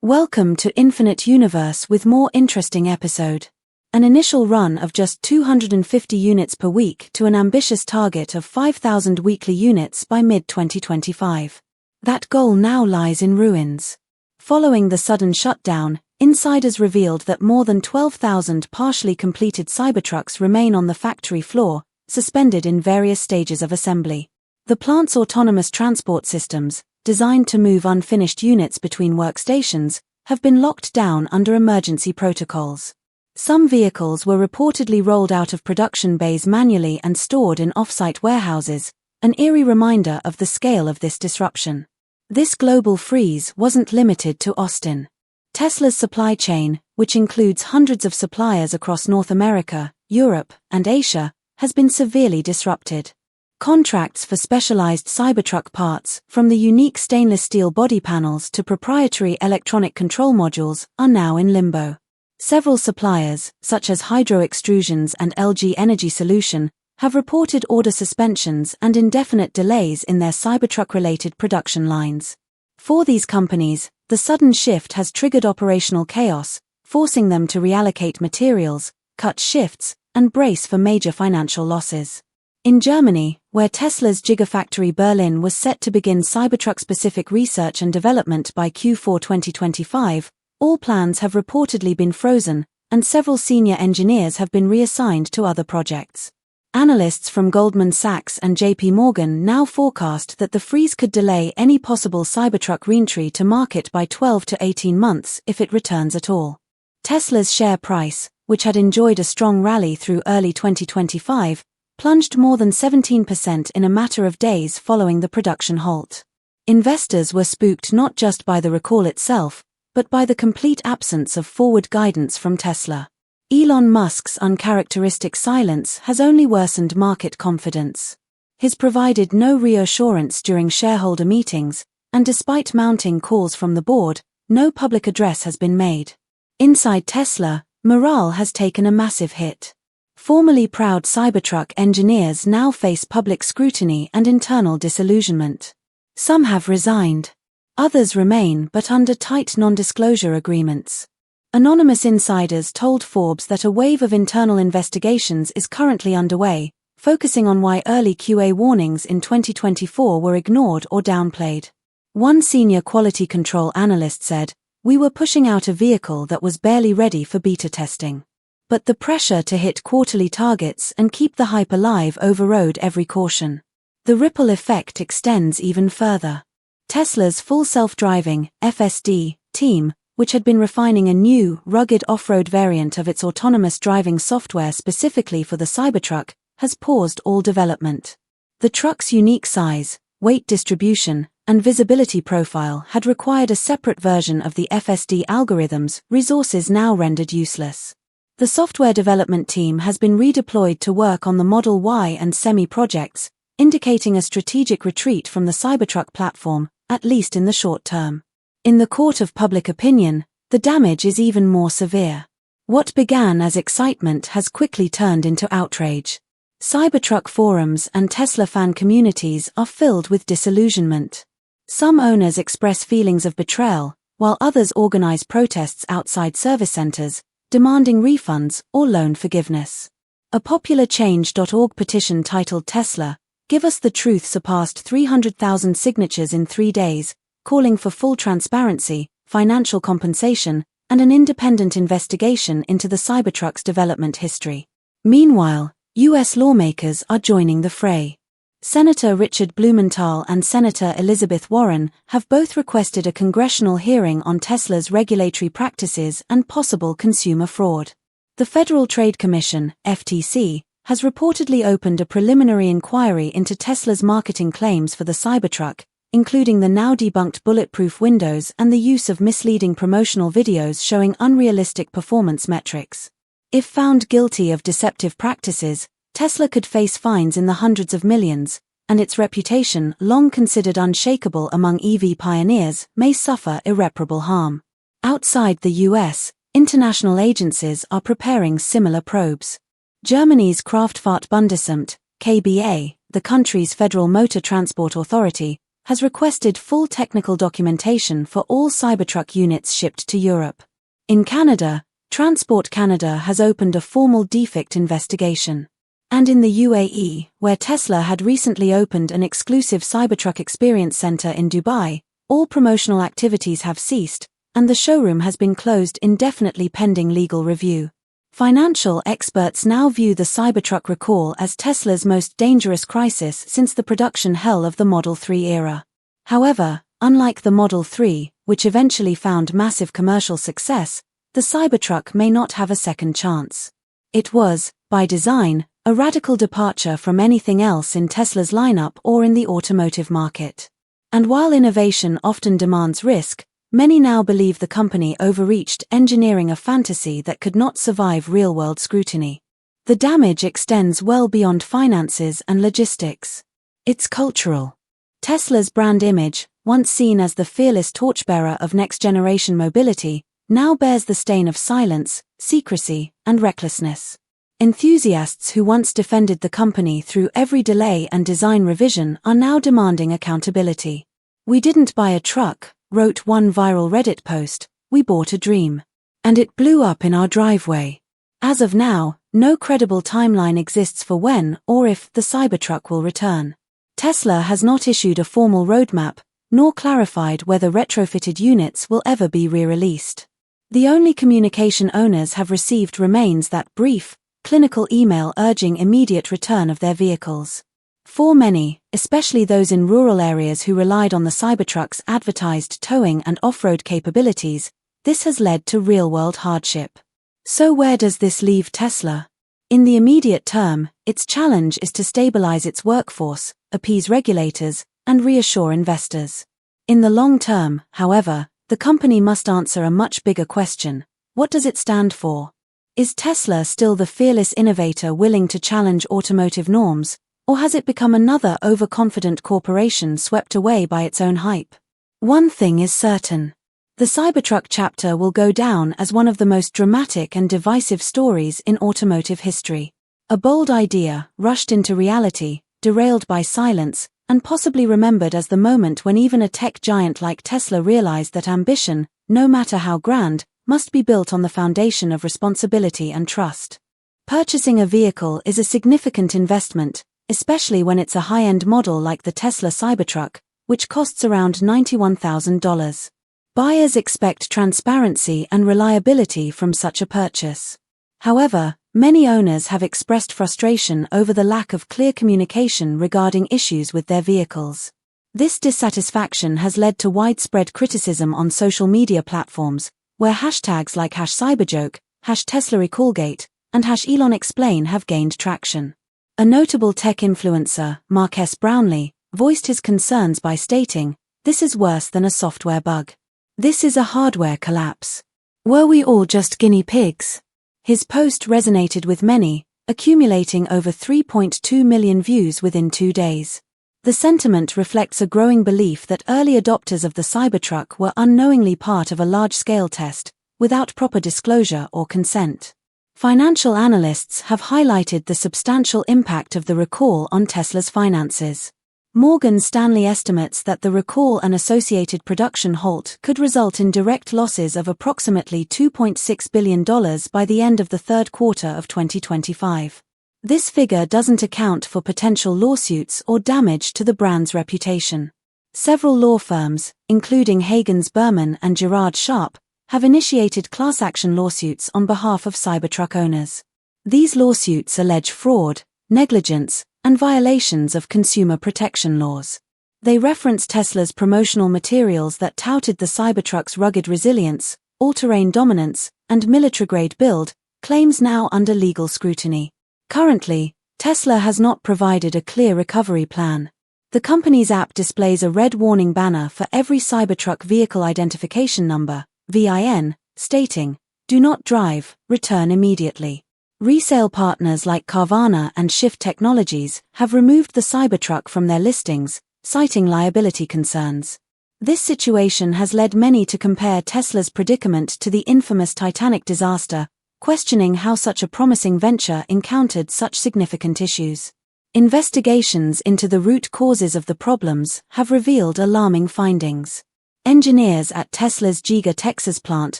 Welcome to Infinite Universe with more interesting episode. An initial run of just 250 units per week to an ambitious target of 5,000 weekly units by mid-2025. That goal now lies in ruins. Following the sudden shutdown, insiders revealed that more than 12,000 partially completed Cybertrucks remain on the factory floor, suspended in various stages of assembly. The plant's autonomous transport systems, designed to move unfinished units between workstations, have been locked down under emergency protocols. Some vehicles were reportedly rolled out of production bays manually and stored in off-site warehouses, an eerie reminder of the scale of this disruption. This global freeze wasn't limited to Austin. Tesla's supply chain, which includes hundreds of suppliers across North America, Europe, and Asia, has been severely disrupted. Contracts for specialized Cybertruck parts, from the unique stainless steel body panels to proprietary electronic control modules, are now in limbo. Several suppliers, such as Hydro Extrusions and LG Energy Solution, have reported order suspensions and indefinite delays in their Cybertruck-related production lines. For these companies, the sudden shift has triggered operational chaos, forcing them to reallocate materials, cut shifts, and brace for major financial losses. In Germany, where Tesla's Gigafactory Berlin was set to begin Cybertruck-specific research and development by Q4 2025, all plans have reportedly been frozen, and several senior engineers have been reassigned to other projects. Analysts from Goldman Sachs and JP Morgan now forecast that the freeze could delay any possible Cybertruck reentry to market by 12 to 18 months if it returns at all. Tesla's share price, which had enjoyed a strong rally through early 2025, plunged more than 17% in a matter of days following the production halt. Investors were spooked not just by the recall itself, but by the complete absence of forward guidance from Tesla. Elon Musk's uncharacteristic silence has only worsened market confidence. He's provided no reassurance during shareholder meetings, and despite mounting calls from the board, no public address has been made. Inside Tesla, morale has taken a massive hit. Formerly proud Cybertruck engineers now face public scrutiny and internal disillusionment. Some have resigned. Others remain but under tight non-disclosure agreements. Anonymous insiders told Forbes that a wave of internal investigations is currently underway, focusing on why early QA warnings in 2024 were ignored or downplayed. One senior quality control analyst said, "We were pushing out a vehicle that was barely ready for beta testing. But the pressure to hit quarterly targets and keep the hype alive overrode every caution." The ripple effect extends even further. Tesla's full self-driving, FSD, team, which had been refining a new, rugged off-road variant of its autonomous driving software specifically for the Cybertruck, has paused all development. The truck's unique size, weight distribution, and visibility profile had required a separate version of the FSD algorithms, resources now rendered useless. The software development team has been redeployed to work on the Model Y and Semi projects, indicating a strategic retreat from the Cybertruck platform, at least in the short term. In the court of public opinion, the damage is even more severe. What began as excitement has quickly turned into outrage. Cybertruck forums and Tesla fan communities are filled with disillusionment. Some owners express feelings of betrayal, while others organize protests outside service centers, demanding refunds or loan forgiveness. A popular Change.org petition titled "Tesla, Give Us the Truth" surpassed 300,000 signatures in 3 days, calling for full transparency, financial compensation, and an independent investigation into the Cybertruck's development history. Meanwhile, U.S. lawmakers are joining the fray. Senator Richard Blumenthal and Senator Elizabeth Warren have both requested a congressional hearing on Tesla's regulatory practices and possible consumer fraud. The Federal Trade Commission, FTC, has reportedly opened a preliminary inquiry into Tesla's marketing claims for the Cybertruck, including the now debunked bulletproof windows and the use of misleading promotional videos showing unrealistic performance metrics. If found guilty of deceptive practices, Tesla could face fines in the hundreds of millions, and its reputation, long considered unshakable among EV pioneers, may suffer irreparable harm. Outside the US, international agencies are preparing similar probes. Germany's Kraftfahrtbundesamt, KBA, the country's federal motor transport authority, has requested full technical documentation for all Cybertruck units shipped to Europe. In Canada, Transport Canada has opened a formal defect investigation. And in the UAE, where Tesla had recently opened an exclusive Cybertruck experience center in Dubai, all promotional activities have ceased, and the showroom has been closed indefinitely pending legal review. Financial experts now view the Cybertruck recall as Tesla's most dangerous crisis since the production hell of the Model 3 era. However, unlike the Model 3, which eventually found massive commercial success, the Cybertruck may not have a second chance. It was, by design, a radical departure from anything else in Tesla's lineup or in the automotive market. And while innovation often demands risk, many now believe the company overreached, engineering a fantasy that could not survive real-world scrutiny. The damage extends well beyond finances and logistics. It's cultural. Tesla's brand image, once seen as the fearless torchbearer of next-generation mobility, now bears the stain of silence, secrecy, and recklessness. Enthusiasts who once defended the company through every delay and design revision are now demanding accountability. "We didn't buy a truck," wrote one viral Reddit post, "we bought a dream. And it blew up in our driveway." As of now, no credible timeline exists for when or if the Cybertruck will return. Tesla has not issued a formal roadmap, nor clarified whether retrofitted units will ever be re-released. The only communication owners have received remains that brief, clinical email urging immediate return of their vehicles. For many, especially those in rural areas who relied on the Cybertruck's advertised towing and off-road capabilities, this has led to real-world hardship. So where does this leave Tesla? In the immediate term, its challenge is to stabilize its workforce, appease regulators, and reassure investors. In the long term, however, the company must answer a much bigger question: what does it stand for? Is Tesla still the fearless innovator willing to challenge automotive norms, or has it become another overconfident corporation swept away by its own hype? One thing is certain. The Cybertruck chapter will go down as one of the most dramatic and divisive stories in automotive history. A bold idea, rushed into reality, derailed by silence, and possibly remembered as the moment when even a tech giant like Tesla realized that ambition, no matter how grand, must be built on the foundation of responsibility and trust. Purchasing a vehicle is a significant investment, especially when it's a high-end model like the Tesla Cybertruck, which costs around $91,000. Buyers expect transparency and reliability from such a purchase. However, many owners have expressed frustration over the lack of clear communication regarding issues with their vehicles. This dissatisfaction has led to widespread criticism on social media platforms, where hashtags like #Cyberjoke, #TeslaRecallGate, and #ElonExplain have gained traction. A notable tech influencer, Marques Brownlee, voiced his concerns by stating, "This is worse than a software bug. This is a hardware collapse. Were we all just guinea pigs?" His post resonated with many, accumulating over 3.2 million views within 2 days. The sentiment reflects a growing belief that early adopters of the Cybertruck were unknowingly part of a large-scale test, without proper disclosure or consent. Financial analysts have highlighted the substantial impact of the recall on Tesla's finances. Morgan Stanley estimates that the recall and associated production halt could result in direct losses of approximately $2.6 billion by the end of the third quarter of 2025. This figure doesn't account for potential lawsuits or damage to the brand's reputation. Several law firms, including Hagens Berman and Gerard Sharp, have initiated class action lawsuits on behalf of Cybertruck owners. These lawsuits allege fraud, negligence, and violations of consumer protection laws. They reference Tesla's promotional materials that touted the Cybertruck's rugged resilience, all-terrain dominance, and military-grade build, claims now under legal scrutiny. Currently, Tesla has not provided a clear recovery plan. The company's app displays a red warning banner for every Cybertruck vehicle identification number, VIN, stating, "Do not drive, return immediately." Resale partners like Carvana and Shift Technologies have removed the Cybertruck from their listings, citing liability concerns. This situation has led many to compare Tesla's predicament to the infamous Titanic disaster, questioning how such a promising venture encountered such significant issues. Investigations into the root causes of the problems have revealed alarming findings. Engineers at Tesla's Giga Texas plant,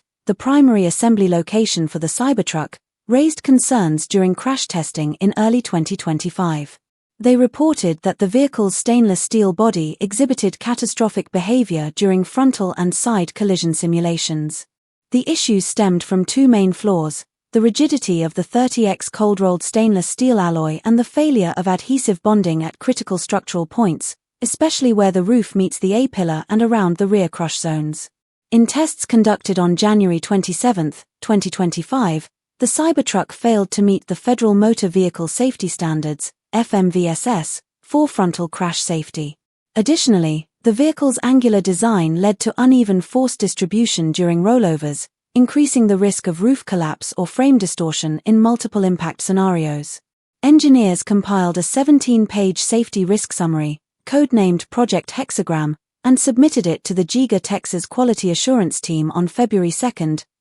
the primary assembly location for the Cybertruck, raised concerns during crash testing in early 2025. They reported that the vehicle's stainless steel body exhibited catastrophic behavior during frontal and side collision simulations. The issues stemmed from two main flaws: the rigidity of the 30x cold-rolled stainless steel alloy and the failure of adhesive bonding at critical structural points, especially where the roof meets the A-pillar and around the rear crush zones. In tests conducted on January 27, 2025, the Cybertruck failed to meet the Federal Motor Vehicle Safety Standards, FMVSS, for frontal crash safety. Additionally, the vehicle's angular design led to uneven force distribution during rollovers, increasing the risk of roof collapse or frame distortion in multiple impact scenarios. Engineers compiled a 17-page safety risk summary, codenamed Project Hexagram, and submitted it to the Giga Texas Quality Assurance Team on February 2,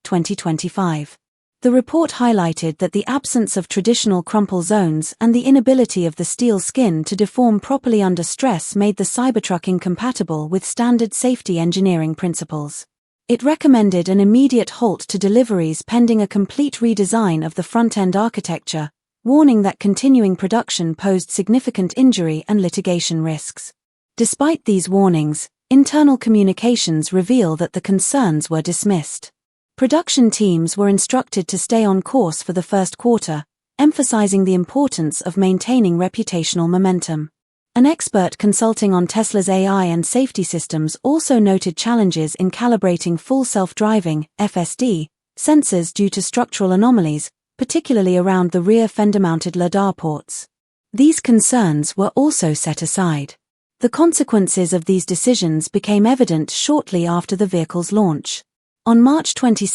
2025. The report highlighted that the absence of traditional crumple zones and the inability of the steel skin to deform properly under stress made the Cybertruck incompatible with standard safety engineering principles. It recommended an immediate halt to deliveries pending a complete redesign of the front-end architecture, warning that continuing production posed significant injury and litigation risks. Despite these warnings, internal communications reveal that the concerns were dismissed. Production teams were instructed to stay on course for the first quarter, emphasizing the importance of maintaining reputational momentum. An expert consulting on Tesla's AI and safety systems also noted challenges in calibrating full self-driving (FSD) sensors due to structural anomalies, particularly around the rear fender-mounted LiDAR ports. These concerns were also set aside. The consequences of these decisions became evident shortly after the vehicle's launch. On March 22,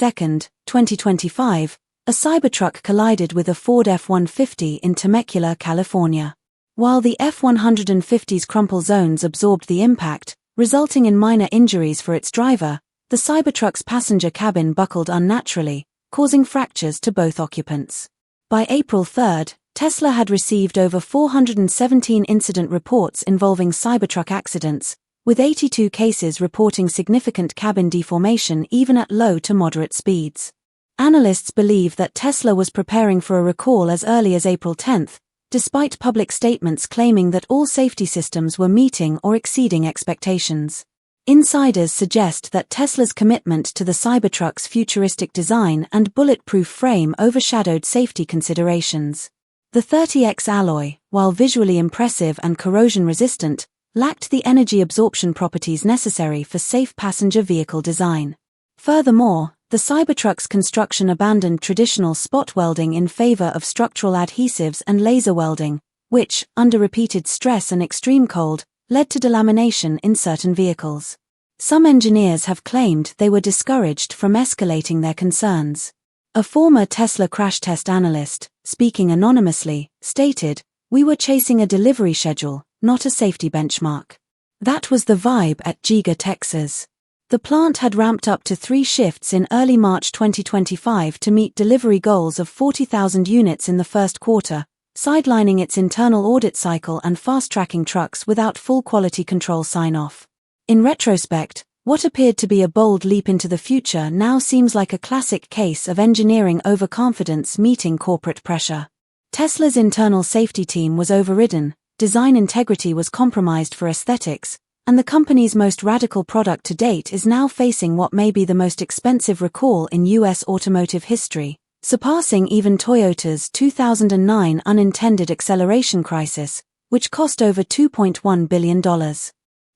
2025, a Cybertruck collided with a Ford F-150 in Temecula, California. While the F-150's crumple zones absorbed the impact, resulting in minor injuries for its driver, the Cybertruck's passenger cabin buckled unnaturally, causing fractures to both occupants. By April 3, Tesla had received over 417 incident reports involving Cybertruck accidents, with 82 cases reporting significant cabin deformation even at low to moderate speeds. Analysts believe that Tesla was preparing for a recall as early as April 10, despite public statements claiming that all safety systems were meeting or exceeding expectations. Insiders suggest that Tesla's commitment to the Cybertruck's futuristic design and bulletproof frame overshadowed safety considerations. The 30X alloy, while visually impressive and corrosion-resistant, lacked the energy absorption properties necessary for safe passenger vehicle design. Furthermore, the Cybertruck's construction abandoned traditional spot welding in favor of structural adhesives and laser welding, which, under repeated stress and extreme cold, led to delamination in certain vehicles. Some engineers have claimed they were discouraged from escalating their concerns. A former Tesla crash test analyst, speaking anonymously, stated, "We were chasing a delivery schedule, not a safety benchmark." That was the vibe at Giga Texas. The plant had ramped up to 3 shifts in early March 2025 to meet delivery goals of 40,000 units in the first quarter, sidelining its internal audit cycle and fast-tracking trucks without full quality control sign-off. In retrospect, what appeared to be a bold leap into the future now seems like a classic case of engineering overconfidence meeting corporate pressure. Tesla's internal safety team was overridden, design integrity was compromised for aesthetics, and the company's most radical product to date is now facing what may be the most expensive recall in U.S. automotive history, surpassing even Toyota's 2009 unintended acceleration crisis, which cost over $2.1 billion.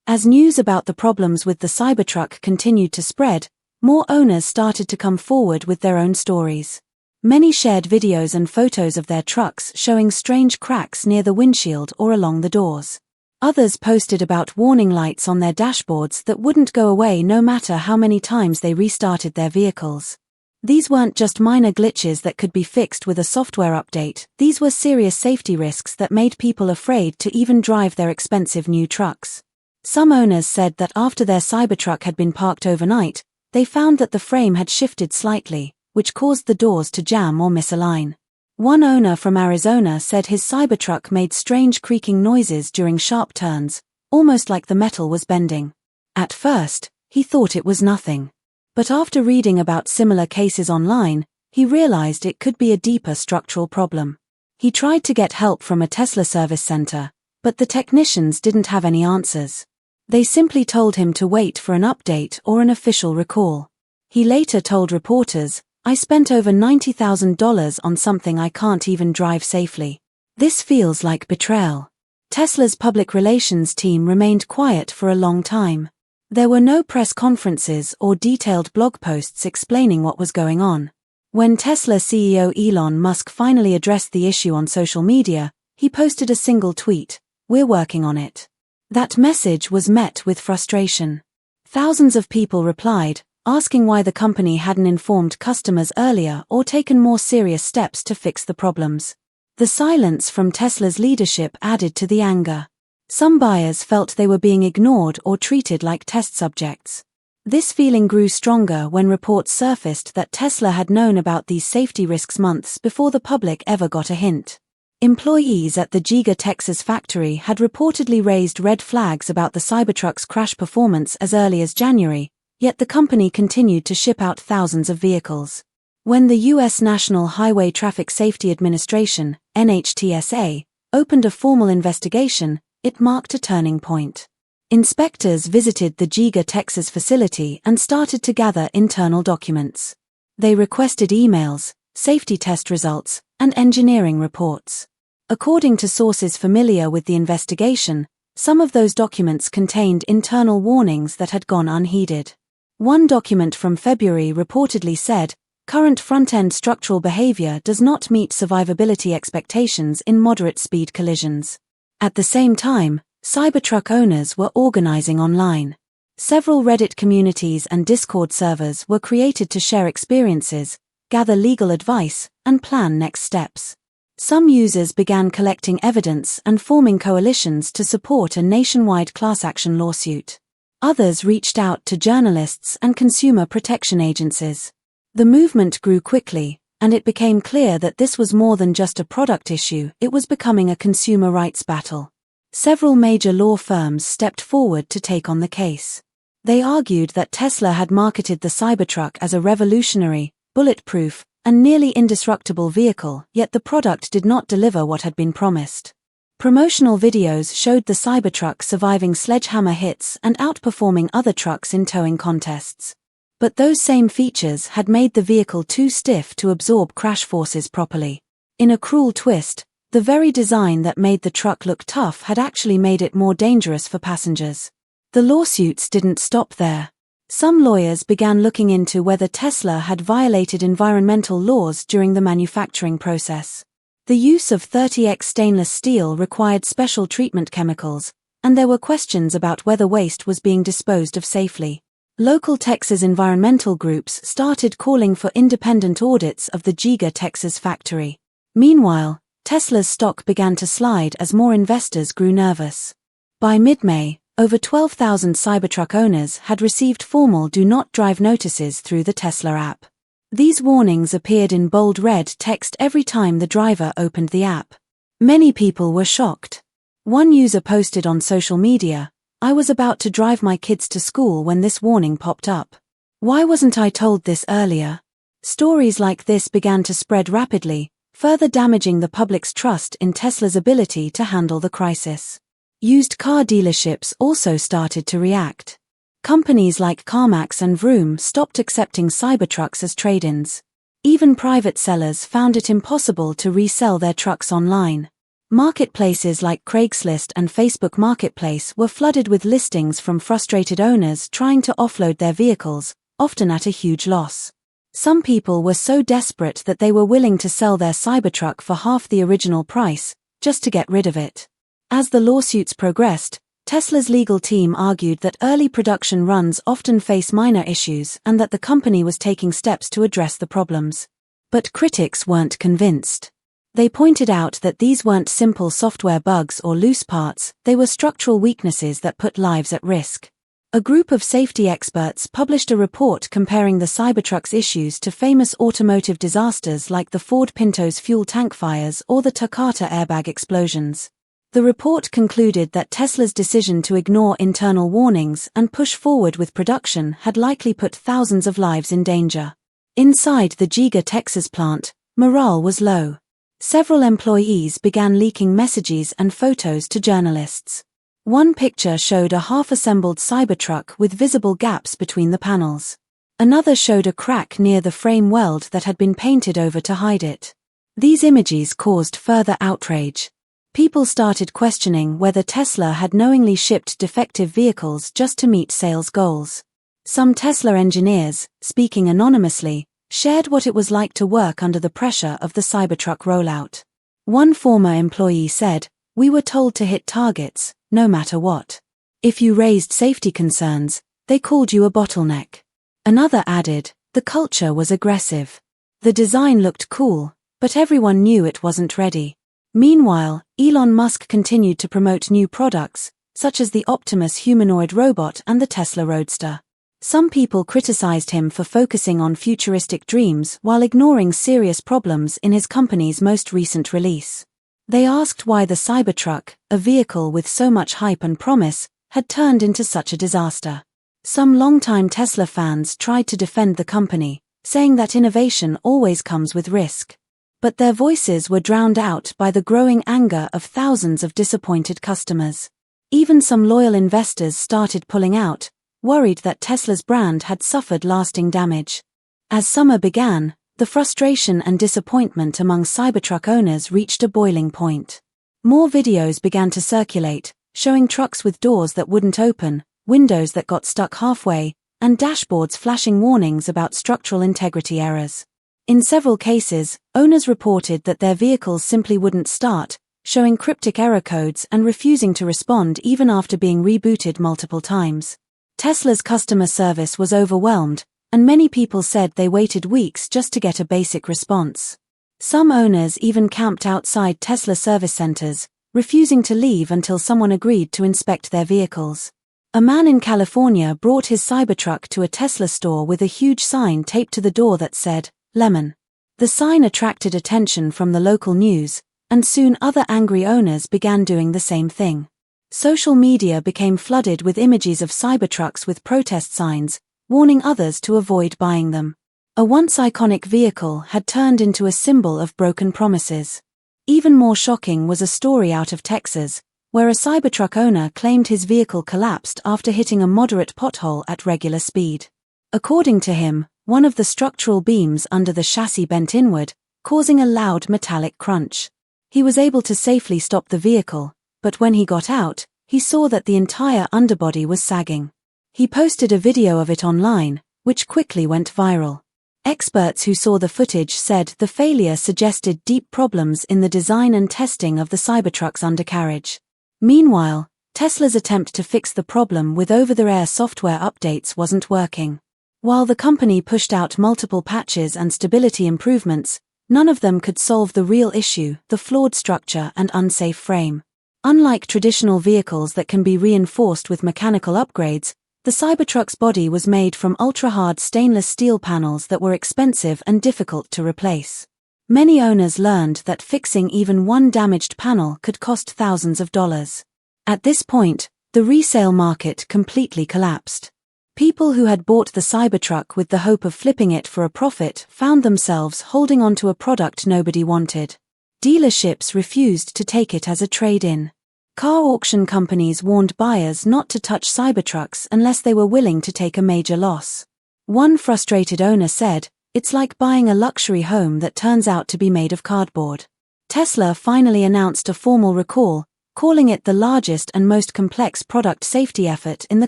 As news about the problems with the Cybertruck continued to spread, more owners started to come forward with their own stories. Many shared videos and photos of their trucks showing strange cracks near the windshield or along the doors. Others posted about warning lights on their dashboards that wouldn't go away no matter how many times they restarted their vehicles. These weren't just minor glitches that could be fixed with a software update, these were serious safety risks that made people afraid to even drive their expensive new trucks. Some owners said that after their Cybertruck had been parked overnight, they found that the frame had shifted slightly, which caused the doors to jam or misalign. One owner from Arizona said his Cybertruck made strange creaking noises during sharp turns, almost like the metal was bending. At first, he thought it was nothing. But after reading about similar cases online, he realized it could be a deeper structural problem. He tried to get help from a Tesla service center, but the technicians didn't have any answers. They simply told him to wait for an update or an official recall. He later told reporters, "I spent over $90,000 on something I can't even drive safely. This feels like betrayal." Tesla's public relations team remained quiet for a long time. There were no press conferences or detailed blog posts explaining what was going on. When Tesla CEO Elon Musk finally addressed the issue on social media, he posted a single tweet, "We're working on it." That message was met with frustration. Thousands of people replied, asking why the company hadn't informed customers earlier or taken more serious steps to fix the problems. The silence from Tesla's leadership added to the anger. Some buyers felt they were being ignored or treated like test subjects. This feeling grew stronger when reports surfaced that Tesla had known about these safety risks months before the public ever got a hint. Employees at the Giga Texas factory had reportedly raised red flags about the Cybertruck's crash performance as early as January, yet the company continued to ship out thousands of vehicles. When the U.S. National Highway Traffic Safety Administration, NHTSA, opened a formal investigation, it marked a turning point. Inspectors visited the Giga Texas facility and started to gather internal documents. They requested emails, safety test results, and engineering reports. According to sources familiar with the investigation, some of those documents contained internal warnings that had gone unheeded. One document from February reportedly said, "Current front-end structural behavior does not meet survivability expectations in moderate-speed collisions." At the same time, Cybertruck owners were organizing online. Several Reddit communities and Discord servers were created to share experiences, gather legal advice, and plan next steps. Some users began collecting evidence and forming coalitions to support a nationwide class action lawsuit. Others reached out to journalists and consumer protection agencies. The movement grew quickly, and it became clear that this was more than just a product issue, it was becoming a consumer rights battle. Several major law firms stepped forward to take on the case. They argued that Tesla had marketed the Cybertruck as a revolutionary, bulletproof, and nearly indestructible vehicle, yet the product did not deliver what had been promised. Promotional videos showed the Cybertruck surviving sledgehammer hits and outperforming other trucks in towing contests. But those same features had made the vehicle too stiff to absorb crash forces properly. In a cruel twist, the very design that made the truck look tough had actually made it more dangerous for passengers. The lawsuits didn't stop there. Some lawyers began looking into whether Tesla had violated environmental laws during the manufacturing process. The use of 30X stainless steel required special treatment chemicals, and there were questions about whether waste was being disposed of safely. Local Texas environmental groups started calling for independent audits of the Giga Texas factory. Meanwhile, Tesla's stock began to slide as more investors grew nervous. By mid-May, over 12,000 Cybertruck owners had received formal do not drive notices through the Tesla app. These warnings appeared in bold red text every time the driver opened the app. Many people were shocked. One user posted on social media, "I was about to drive my kids to school when this warning popped up. Why wasn't I told this earlier?" Stories like this began to spread rapidly, further damaging the public's trust in Tesla's ability to handle the crisis. Used car dealerships also started to react. Companies like CarMax and Vroom stopped accepting Cybertrucks as trade-ins. Even private sellers found it impossible to resell their trucks online. Marketplaces like Craigslist and Facebook Marketplace were flooded with listings from frustrated owners trying to offload their vehicles, often at a huge loss. Some people were so desperate that they were willing to sell their Cybertruck for half the original price, just to get rid of it. As the lawsuits progressed, Tesla's legal team argued that early production runs often face minor issues and that the company was taking steps to address the problems. But critics weren't convinced. They pointed out that these weren't simple software bugs or loose parts, they were structural weaknesses that put lives at risk. A group of safety experts published a report comparing the Cybertruck's issues to famous automotive disasters like the Ford Pinto's fuel tank fires or the Takata airbag explosions. The report concluded that Tesla's decision to ignore internal warnings and push forward with production had likely put thousands of lives in danger. Inside the Giga Texas plant, morale was low. Several employees began leaking messages and photos to journalists. One picture showed a half-assembled Cybertruck with visible gaps between the panels. Another showed a crack near the frame weld that had been painted over to hide it. These images caused further outrage. People started questioning whether Tesla had knowingly shipped defective vehicles just to meet sales goals. Some Tesla engineers, speaking anonymously, shared what it was like to work under the pressure of the Cybertruck rollout. One former employee said, "We were told to hit targets, no matter what. If you raised safety concerns, they called you a bottleneck." Another added, "The culture was aggressive. The design looked cool, but everyone knew it wasn't ready." Meanwhile, Elon Musk continued to promote new products, such as the Optimus humanoid robot and the Tesla Roadster. Some people criticized him for focusing on futuristic dreams while ignoring serious problems in his company's most recent release. They asked why the Cybertruck, a vehicle with so much hype and promise, had turned into such a disaster. Some longtime Tesla fans tried to defend the company, saying that innovation always comes with risk. But their voices were drowned out by the growing anger of thousands of disappointed customers. Even some loyal investors started pulling out, worried that Tesla's brand had suffered lasting damage. As summer began, the frustration and disappointment among Cybertruck owners reached a boiling point. More videos began to circulate, showing trucks with doors that wouldn't open, windows that got stuck halfway, and dashboards flashing warnings about structural integrity errors. In several cases, owners reported that their vehicles simply wouldn't start, showing cryptic error codes and refusing to respond even after being rebooted multiple times. Tesla's customer service was overwhelmed, and many people said they waited weeks just to get a basic response. Some owners even camped outside Tesla service centers, refusing to leave until someone agreed to inspect their vehicles. A man in California brought his Cybertruck to a Tesla store with a huge sign taped to the door that said, "Lemon." The sign attracted attention from the local news, and soon other angry owners began doing the same thing. Social media became flooded with images of Cybertrucks with protest signs, warning others to avoid buying them. A once iconic vehicle had turned into a symbol of broken promises. Even more shocking was a story out of Texas, where a Cybertruck owner claimed his vehicle collapsed after hitting a moderate pothole at regular speed. According to him, one of the structural beams under the chassis bent inward, causing a loud metallic crunch. He was able to safely stop the vehicle, but when he got out, he saw that the entire underbody was sagging. He posted a video of it online, which quickly went viral. Experts who saw the footage said the failure suggested deep problems in the design and testing of the Cybertruck's undercarriage. Meanwhile, Tesla's attempt to fix the problem with over-the-air software updates wasn't working. While the company pushed out multiple patches and stability improvements, none of them could solve the real issue, the flawed structure and unsafe frame. Unlike traditional vehicles that can be reinforced with mechanical upgrades, the Cybertruck's body was made from ultra-hard stainless steel panels that were expensive and difficult to replace. Many owners learned that fixing even one damaged panel could cost thousands of dollars. At this point, the resale market completely collapsed. People who had bought the Cybertruck with the hope of flipping it for a profit found themselves holding on to a product nobody wanted. Dealerships refused to take it as a trade-in. Car auction companies warned buyers not to touch Cybertrucks unless they were willing to take a major loss. One frustrated owner said, "It's like buying a luxury home that turns out to be made of cardboard." Tesla finally announced a formal recall, calling it the largest and most complex product safety effort in the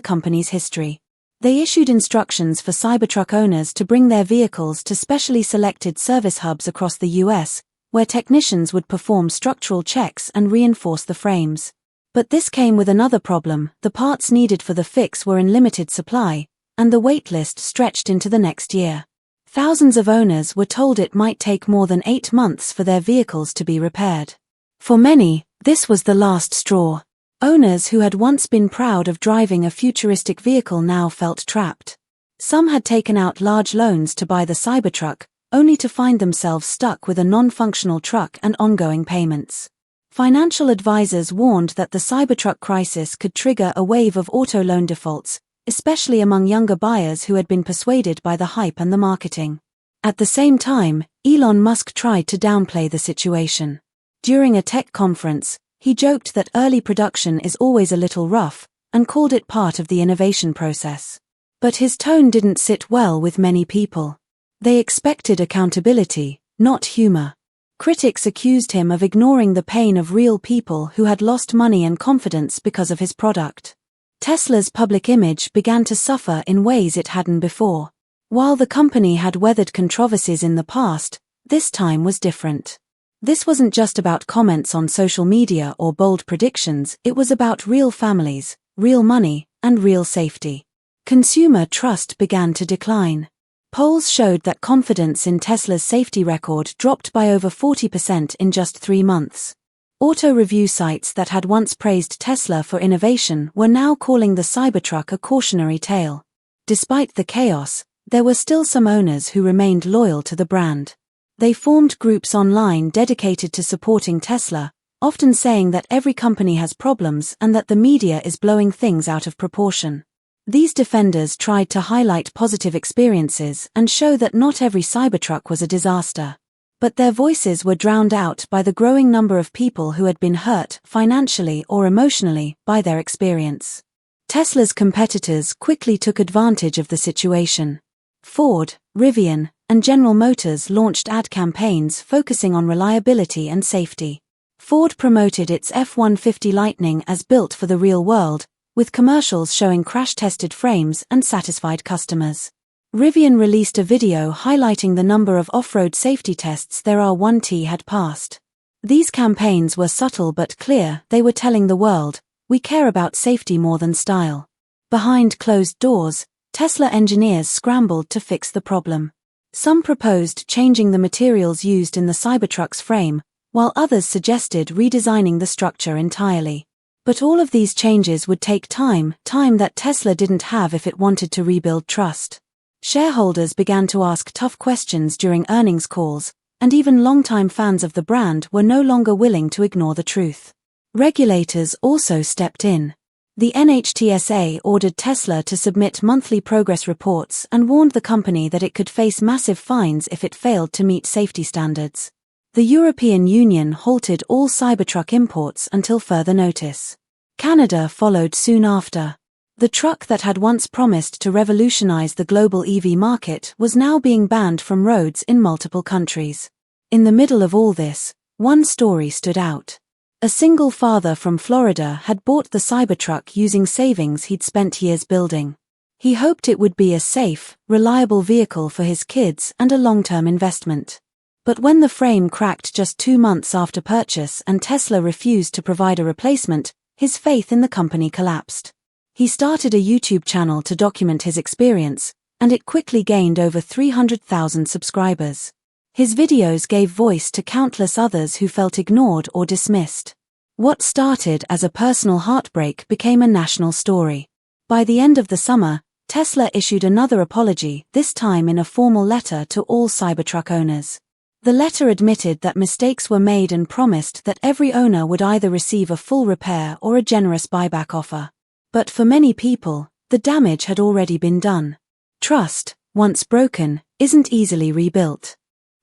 company's history. They issued instructions for Cybertruck owners to bring their vehicles to specially selected service hubs across the US, where technicians would perform structural checks and reinforce the frames. But this came with another problem: the parts needed for the fix were in limited supply, and the waitlist stretched into the next year. Thousands of owners were told it might take more than 8 months for their vehicles to be repaired. For many, this was the last straw. Owners who had once been proud of driving a futuristic vehicle now felt trapped. Some had taken out large loans to buy the Cybertruck, only to find themselves stuck with a non-functional truck and ongoing payments. Financial advisors warned that the Cybertruck crisis could trigger a wave of auto loan defaults, especially among younger buyers who had been persuaded by the hype and the marketing. At the same time, Elon Musk tried to downplay the situation. During a tech conference, he joked that early production is always a little rough, and called it part of the innovation process. But his tone didn't sit well with many people. They expected accountability, not humor. Critics accused him of ignoring the pain of real people who had lost money and confidence because of his product. Tesla's public image began to suffer in ways it hadn't before. While the company had weathered controversies in the past, this time was different. This wasn't just about comments on social media or bold predictions, it was about real families, real money, and real safety. Consumer trust began to decline. Polls showed that confidence in Tesla's safety record dropped by over 40% in just 3 months. Auto review sites that had once praised Tesla for innovation were now calling the Cybertruck a cautionary tale. Despite the chaos, there were still some owners who remained loyal to the brand. They formed groups online dedicated to supporting Tesla, often saying that every company has problems and that the media is blowing things out of proportion. These defenders tried to highlight positive experiences and show that not every Cybertruck was a disaster. But their voices were drowned out by the growing number of people who had been hurt, financially or emotionally, by their experience. Tesla's competitors quickly took advantage of the situation. Ford, Rivian, and General Motors launched ad campaigns focusing on reliability and safety. Ford promoted its F-150 Lightning as built for the real world, with commercials showing crash-tested frames and satisfied customers. Rivian released a video highlighting the number of off-road safety tests their R1T had passed. These campaigns were subtle but clear. They were telling the world, we care about safety more than style. Behind closed doors, Tesla engineers scrambled to fix the problem. Some proposed changing the materials used in the Cybertruck's frame, while others suggested redesigning the structure entirely. But all of these changes would take time that Tesla didn't have if it wanted to rebuild trust. Shareholders began to ask tough questions during earnings calls, and even longtime fans of the brand were no longer willing to ignore the truth. Regulators also stepped in. The NHTSA ordered Tesla to submit monthly progress reports and warned the company that it could face massive fines if it failed to meet safety standards. The European Union halted all Cybertruck imports until further notice. Canada followed soon after. The truck that had once promised to revolutionize the global EV market was now being banned from roads in multiple countries. In the middle of all this, one story stood out. A single father from Florida had bought the Cybertruck using savings he'd spent years building. He hoped it would be a safe, reliable vehicle for his kids and a long-term investment. But when the frame cracked just 2 months after purchase and Tesla refused to provide a replacement, his faith in the company collapsed. He started a YouTube channel to document his experience, and it quickly gained over 300,000 subscribers. His videos gave voice to countless others who felt ignored or dismissed. What started as a personal heartbreak became a national story. By the end of the summer, Tesla issued another apology, this time in a formal letter to all Cybertruck owners. The letter admitted that mistakes were made and promised that every owner would either receive a full repair or a generous buyback offer. But for many people, the damage had already been done. Trust, once broken, isn't easily rebuilt.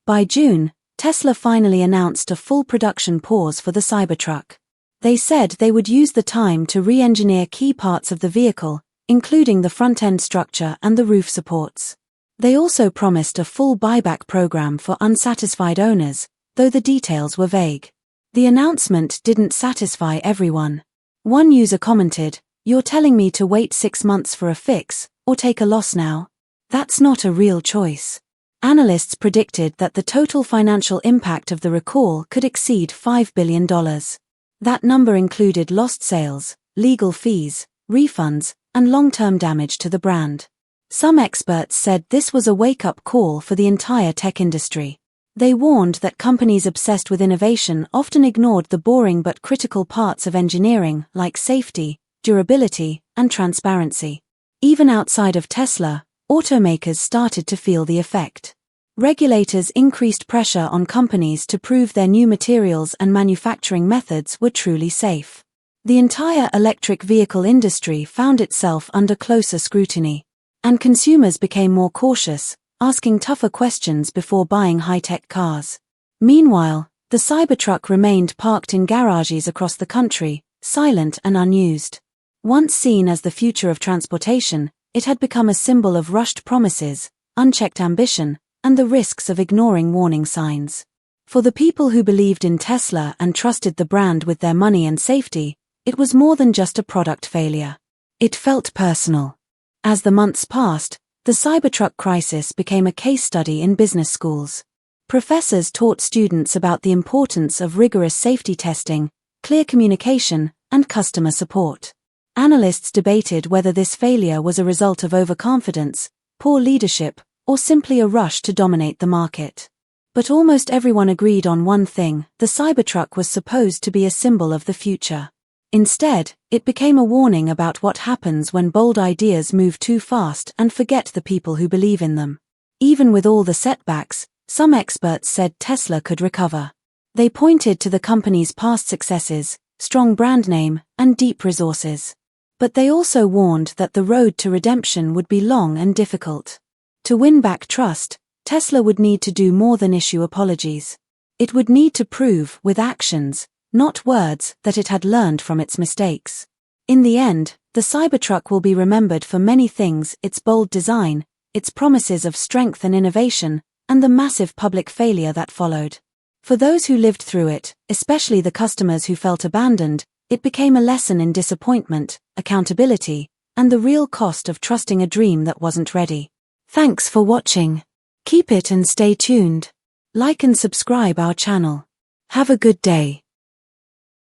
By June, Tesla finally announced a full production pause for the Cybertruck. They said they would use the time to re-engineer key parts of the vehicle, including the front-end structure and the roof supports. They also promised a full buyback program for unsatisfied owners, though the details were vague. The announcement didn't satisfy everyone. One user commented, "You're telling me to wait 6 months for a fix, or take a loss now? That's not a real choice." Analysts predicted that the total financial impact of the recall could exceed $5 billion. That number included lost sales, legal fees, refunds, and long-term damage to the brand. Some experts said this was a wake-up call for the entire tech industry. They warned that companies obsessed with innovation often ignored the boring but critical parts of engineering like safety, durability, and transparency. Even outside of Tesla, automakers started to feel the effect. Regulators increased pressure on companies to prove their new materials and manufacturing methods were truly safe. The entire electric vehicle industry found itself under closer scrutiny, and consumers became more cautious, asking tougher questions before buying high-tech cars. Meanwhile, the Cybertruck remained parked in garages across the country, silent and unused. Once seen as the future of transportation, it had become a symbol of rushed promises, unchecked ambition, and the risks of ignoring warning signs. For the people who believed in Tesla and trusted the brand with their money and safety, it was more than just a product failure. It felt personal. As the months passed, the Cybertruck crisis became a case study in business schools. Professors taught students about the importance of rigorous safety testing, clear communication, and customer support. Analysts debated whether this failure was a result of overconfidence, poor leadership, or simply a rush to dominate the market. But almost everyone agreed on one thing: the Cybertruck was supposed to be a symbol of the future. Instead, it became a warning about what happens when bold ideas move too fast and forget the people who believe in them. Even with all the setbacks, some experts said Tesla could recover. They pointed to the company's past successes, strong brand name, and deep resources. But they also warned that the road to redemption would be long and difficult. To win back trust, Tesla would need to do more than issue apologies. It would need to prove, with actions, not words, that it had learned from its mistakes. In the end, the Cybertruck will be remembered for many things: its bold design, its promises of strength and innovation, and the massive public failure that followed. For those who lived through it, especially the customers who felt abandoned, it became a lesson in disappointment, accountability, and the real cost of trusting a dream that wasn't ready. Thanks for watching. Keep it and stay tuned. Like and subscribe our channel. Have a good day.